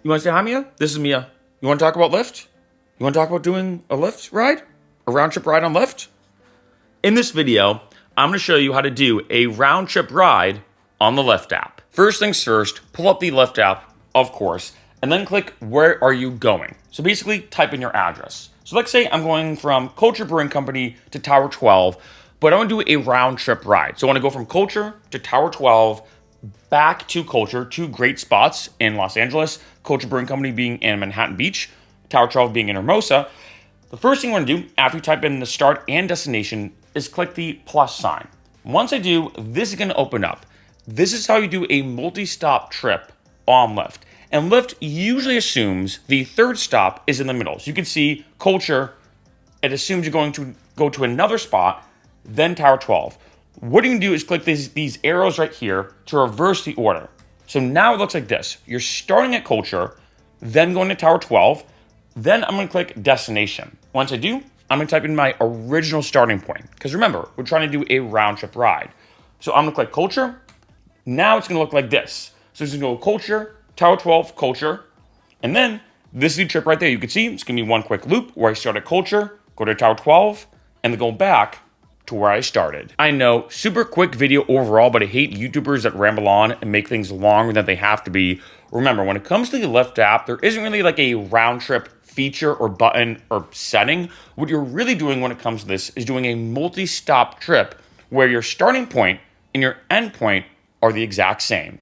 You want to say hi, Mia? This is Mia. You want to talk about Lyft? You want to talk about doing a Lyft ride? A round trip ride on Lyft? In this video, I'm going to show you how to do a round trip ride on the Lyft app. First things first, pull up the Lyft app, of course, and then click where are you going. So basically type in your address. So let's say I'm going from Culture Brewing Company to Tower 12, but I want to do a round trip ride. So I want to go from Culture to Tower 12, back to Culture, two great spots in Los Angeles, Culture Brewing Company being in Manhattan Beach, Tower 12 being in Hermosa. The first thing you want to do after you type in the start and destination is click the plus sign. Once I do, this is going to open up. This is how you do a multi-stop trip on Lyft. And Lyft usually assumes the third stop is in the middle. So you can see Culture, it assumes you're going to go to another spot, then Tower 12. What you can do is click these arrows right here to reverse the order. So now it looks like this. You're starting at Culture, then going to Tower 12, then I'm going to click destination. Once I do, I'm going to type in my original starting point. Because remember, we're trying to do a round trip ride. So I'm going to click Culture. Now it's going to look like this. So it's going to go Culture, Tower 12, Culture. And then this is the trip right there. You can see it's going to be one quick loop where I start at Culture, go to Tower 12, and then go back to where I started. I know, super quick video overall, but I hate YouTubers that ramble on and make things longer than they have to be. Remember, when it comes to the Lyft app, there isn't really like a round trip feature or button or setting. What you're really doing when it comes to this is doing a multi-stop trip where your starting point and your end point are the exact same.